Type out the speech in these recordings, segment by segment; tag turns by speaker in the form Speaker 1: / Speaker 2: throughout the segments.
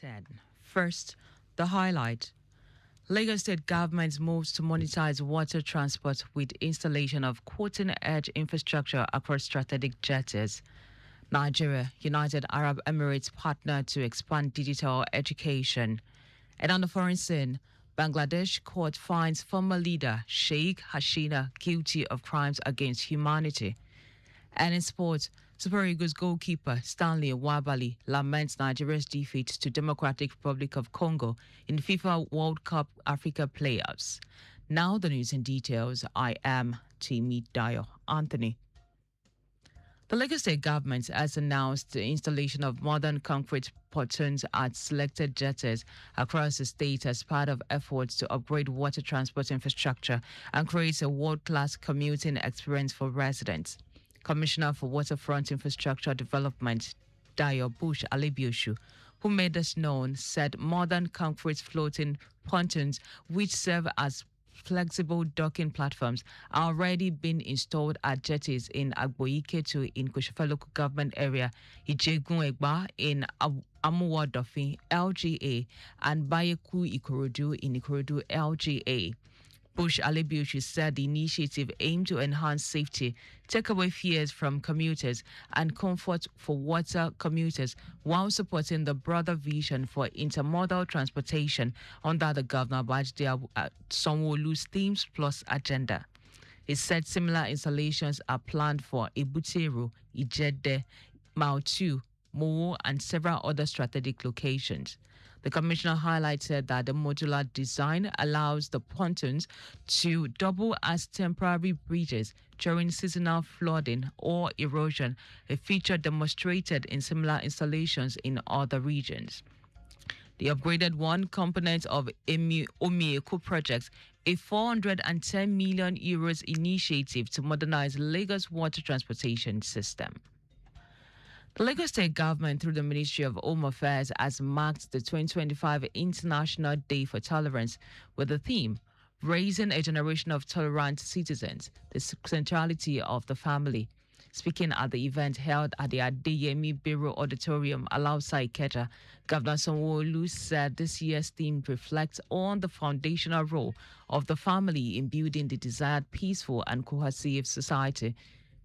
Speaker 1: 10. First, the highlight. Lagos State government moves to monetize water transport with installation of cutting-edge infrastructure across strategic jetties. Nigeria, United Arab Emirates partner to expand digital education. And on the foreign scene, Bangladesh court finds former leader Sheikh Hasina guilty of crimes against humanity. And in sports, Super Eagles goalkeeper Stanley Wabali laments Nigeria's defeat to Democratic Republic of Congo in FIFA World Cup Africa playoffs. Now the news in details. I am Timi Dayo Anthony. The Lagos State government has announced the installation of modern concrete pontoons at selected jetties across the state as part of efforts to upgrade water transport infrastructure and create a world-class commuting experience for residents. Commissioner for Waterfront Infrastructure Development, Dayo Alibioshu, who made this known, said modern concrete floating pontoons, which serve as flexible docking platforms, are already being installed at jetties in Agboiketu in Koshofa local government area, Ijegun Egba in Amuwa Dofin, LGA, and Bayeku Ikorodu in Ikorodu, LGA. Alibioshu said the initiative aimed to enhance safety, take away fears from commuters, and comfort for water commuters while supporting the broader vision for intermodal transportation under the Governor Babajide Sanwo-Olu's Themes Plus agenda. He said similar installations are planned for Ebuteru, Ijede, Mautu, Mowo, and several other strategic locations. The commissioner highlighted that the modular design allows the pontoons to double as temporary bridges during seasonal flooding or erosion, a feature demonstrated in similar installations in other regions. The upgraded one component of Omieko project, a 410 million euros initiative to modernize Lagos water transportation system. The Lagos State government, through the Ministry of Home Affairs, has marked the 2025 International Day for Tolerance with the theme, Raising a Generation of Tolerant Citizens, the Centrality of the Family. Speaking at the event held at the Adeyemi Bureau Auditorium, Alausa Ikeja, Governor Sanwo-Olu said this year's theme reflects on the foundational role of the family in building the desired peaceful and cohesive society.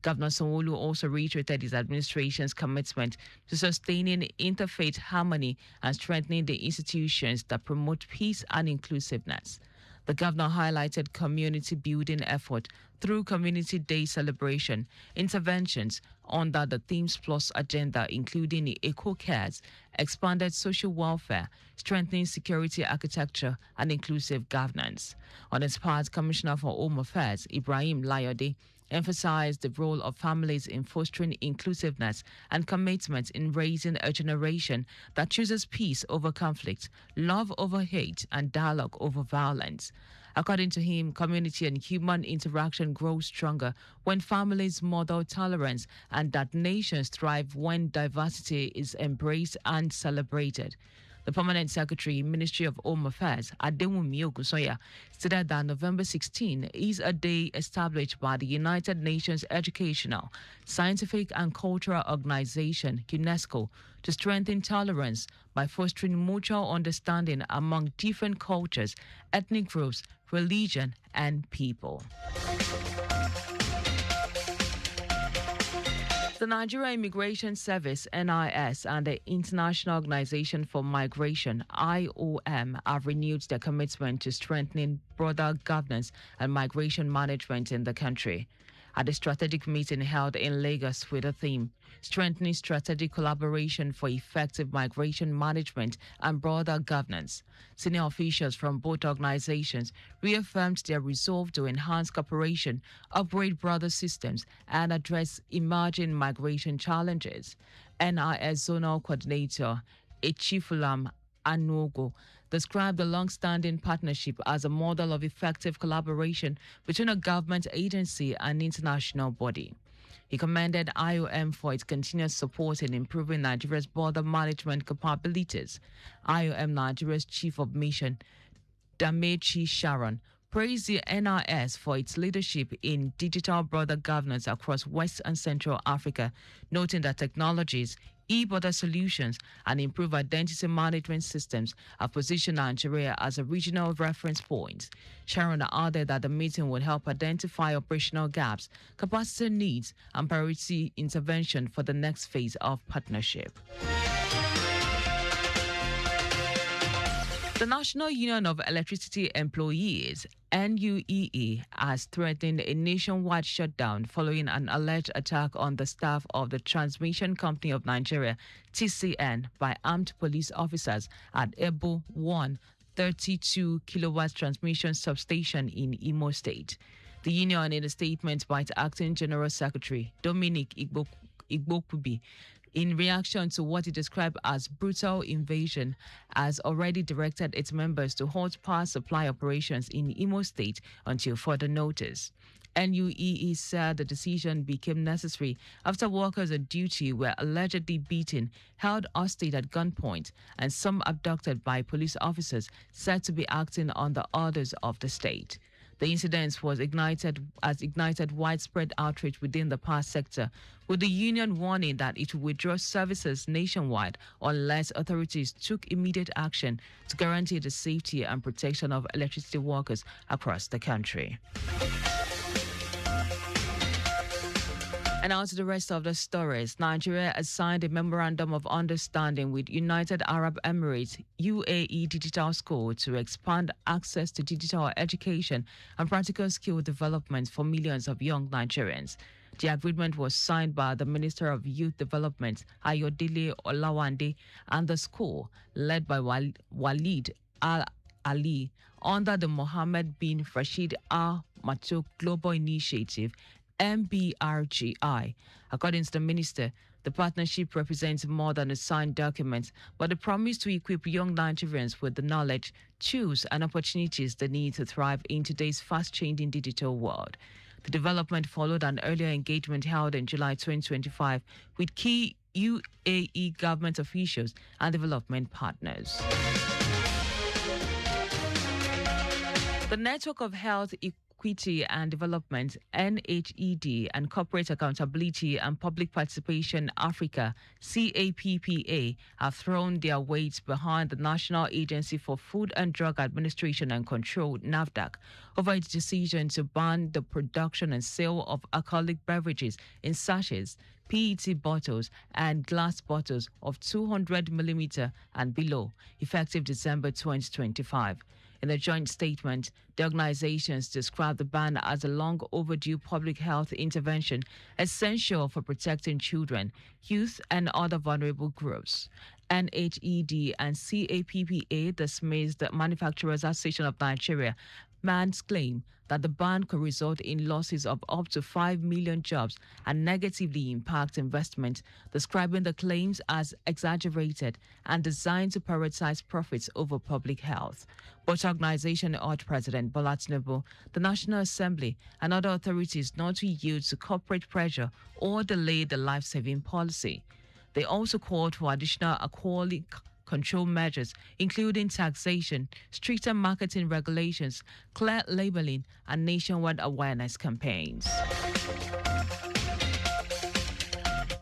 Speaker 1: Governor Sanwo-Olu also reiterated his administration's commitment to sustaining interfaith harmony and strengthening the institutions that promote peace and inclusiveness. The governor highlighted community building effort through Community Day celebration, interventions under the Themes Plus agenda, including the Eco Cares, expanded social welfare, strengthening security architecture, and inclusive governance. On his part, Commissioner for Home Affairs, Ibrahim Layode, emphasized the role of families in fostering inclusiveness and commitment in raising a generation that chooses peace over conflict, love over hate, and dialogue over violence. According to him, community and human interaction grows stronger when families model tolerance, and that nations thrive when diversity is embraced and celebrated. The Permanent Secretary, Ministry of Home Affairs, Adewumi Ogunsoya, stated that November 16 is a day established by the United Nations Educational, Scientific and Cultural Organization, UNESCO, to strengthen tolerance by fostering mutual understanding among different cultures, ethnic groups, religion, and people. The Nigeria Immigration Service, NIS, and the International Organization for Migration, IOM, have renewed their commitment to strengthening broader governance and migration management in the country. At a strategic meeting held in Lagos with the theme, Strengthening Strategic Collaboration for Effective Migration Management and Broader Governance, senior officials from both organizations reaffirmed their resolve to enhance cooperation, upgrade broader systems, and address emerging migration challenges. NIS Zonal Coordinator Echifulam Anuogo described the long-standing partnership as a model of effective collaboration between a government agency and international body. He commended IOM for its continuous support in improving Nigeria's border management capabilities. IOM Nigeria's Chief of Mission, Damechi Sharon, praised the NIS for its leadership in digital border governance across West and Central Africa, noting that technologies, e-border solutions, and improved identity management systems have positioned Nigeria as a regional reference point. Sharon added that the meeting would help identify operational gaps, capacity needs, and priority intervention for the next phase of partnership. The National Union of Electricity Employees, NUEE, has threatened a nationwide shutdown following an alleged attack on the staff of the Transmission Company of Nigeria, TCN, by armed police officers at Ebo 1 32 kilowatt transmission substation in Imo State. The union, in a statement by its acting general secretary, Dominic Igbokubi, in reaction to what it described as brutal invasion, has already directed its members to halt power supply operations in Imo State until further notice. NUEE said the decision became necessary after workers on duty were allegedly beaten, held hostage at gunpoint, and some abducted by police officers said to be acting on the orders of the state. The incident has ignited widespread outrage within the power sector, with the union warning that it would withdraw services nationwide unless authorities took immediate action to guarantee the safety and protection of electricity workers across the country. And now to the rest of the stories. Nigeria has signed a memorandum of understanding with United Arab Emirates UAE Digital School to expand access to digital education and practical skill development for millions of young Nigerians. The agreement was signed by the Minister of Youth Development, Ayodele Olawande, and the school, led by Walid Al-Ali, under the Mohammed bin Rashid Al Maktoum Global Initiative, MBRGI. According to the minister, the partnership represents more than a signed document, but a promise to equip young Nigerians with the knowledge, tools, and opportunities they need to thrive in today's fast-changing digital world. The development followed an earlier engagement held in July 2025 with key UAE government officials and development partners. The Network of Health Equity and Development, NHED, and Corporate Accountability and Public Participation Africa, CAPPA, have thrown their weight behind the National Agency for Food and Drug Administration and Control, NAFDAC, over its decision to ban the production and sale of alcoholic beverages in sachets, PET bottles, and glass bottles of 200 millimeter and below, effective December 2025. In a joint statement, the organizations described the ban as a long overdue public health intervention essential for protecting children, youth, and other vulnerable groups. NHED and CAPPA dismissed the Manufacturers Association of Nigeria man's claim that the ban could result in losses of up to 5 million jobs and negatively impact investment, describing the claims as exaggerated and designed to prioritize profits over public health. Both organizations urged President Bola Tinubu, the National Assembly, and other authorities not to yield to corporate pressure or delay the life-saving policy. They also called for additional alcoholic control measures, including taxation, stricter marketing regulations, clear labeling, and nationwide awareness campaigns.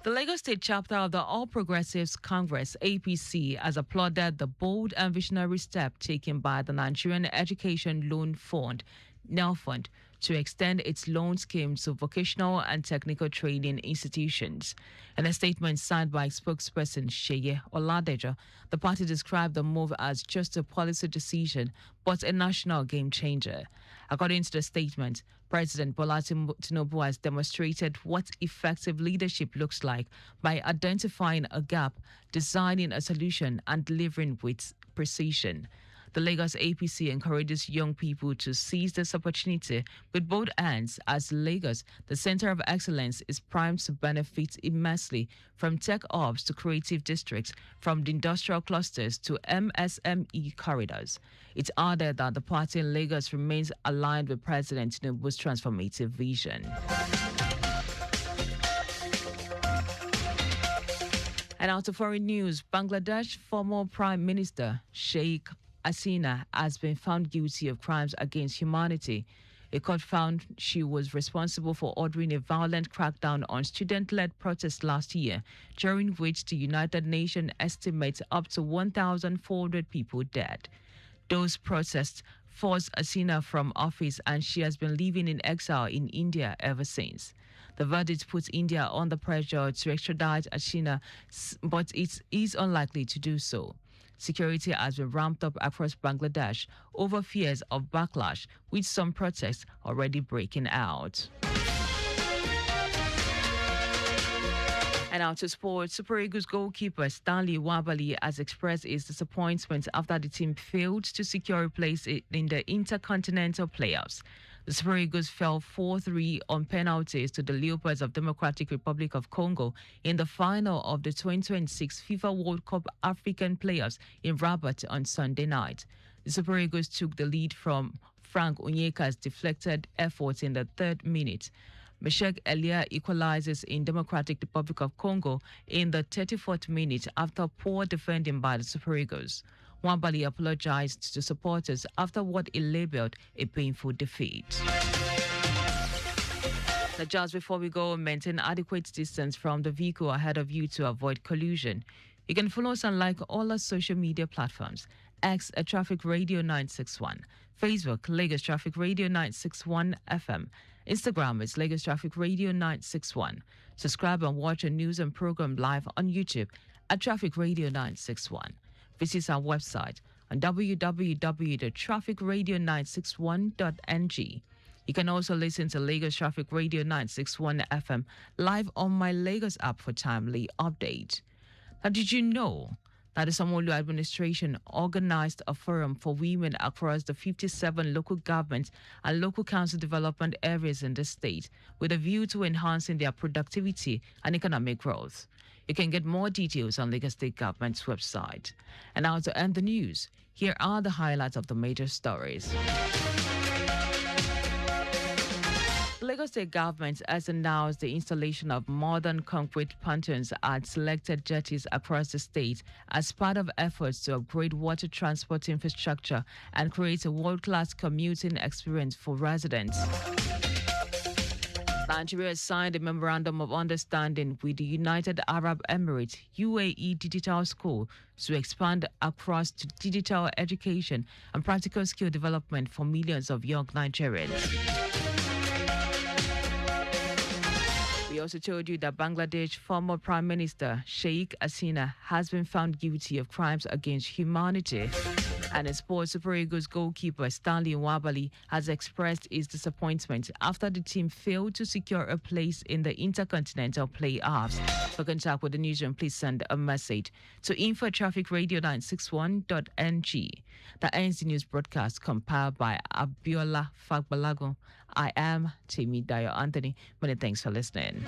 Speaker 1: The Lagos State chapter of the All Progressives Congress, APC, has applauded the bold and visionary step taken by the Nigerian Education Loan Fund, NELFund, to extend its loan scheme to vocational and technical training institutions. In a statement signed by spokesperson Sheye Oladejo, the party described the move as just a policy decision, but a national game changer. According to the statement, President Bola Tinubu has demonstrated what effective leadership looks like by identifying a gap, designing a solution, and delivering with precision. The Lagos APC encourages young people to seize this opportunity with both hands, as Lagos, the center of excellence, is primed to benefit immensely from tech hubs to creative districts, from the industrial clusters to MSME corridors. It's added that the party in Lagos remains aligned with President Tinubu's transformative vision. And out of foreign news, Bangladesh former Prime Minister Sheikh Hasina has been found guilty of crimes against humanity. A court found she was responsible for ordering a violent crackdown on student-led protests last year, during which the United Nations estimates up to 1,400 people dead. Those protests forced Hasina from office, and she has been living in exile in India ever since. The verdict puts India under pressure to extradite Hasina, but it is unlikely to do so. Security has been ramped up across Bangladesh over fears of backlash, with some protests already breaking out. And now to sports. Super Eagles goalkeeper Stanley Nwabali has expressed his disappointment after the team failed to secure a place in the Intercontinental playoffs. The Super Eagles fell 4-3 on penalties to the Leopards of Democratic Republic of Congo in the final of the 2026 FIFA World Cup African playoffs in Rabat on Sunday night. The Super Eagles took the lead from Frank Onyeka's deflected efforts in the third minute. Meshek Elia equalizes in Democratic Republic of Congo in the 34th minute after poor defending by the Super Eagles. Nwabali apologized to supporters after what he labeled a painful defeat. Now, just before we go, maintain adequate distance from the vehicle ahead of you to avoid collision. You can follow us and like all our social media platforms. X at Traffic Radio 961. Facebook, Lagos Traffic Radio 961 FM. Instagram is Lagos Traffic Radio 961. Subscribe and watch our news and program live on YouTube at Traffic Radio 961. Visit our website on www.trafficradio961.ng. You can also listen to Lagos Traffic Radio 961 FM live on my Lagos app for timely update. Now, did you know that the Sanwo-Olu administration organized a forum for women across the 57 local government and local council development areas in the state with a view to enhancing their productivity and economic growth? You can get more details on Lagos State Government's website. And now to end the news, here are the highlights of the major stories. The Lagos State Government has announced the installation of modern concrete pontoons at selected jetties across the state as part of efforts to upgrade water transport infrastructure and create a world-class commuting experience for residents. Nigeria has signed a memorandum of understanding with the United Arab Emirates UAE Digital School to expand across to digital education and practical skill development for millions of young Nigerians. We also told you that Bangladesh former Prime Minister Sheikh Hasina has been found guilty of crimes against humanity. And in sports, Super Eagles goalkeeper Stanley Nwabali has expressed his disappointment after the team failed to secure a place in the Intercontinental playoffs. For contact with the newsroom, please send a message to info@trafficradio961.ng. That ends the news broadcast compiled by Abiola Fagbalago. I am Dayo Anthony. Many thanks for listening.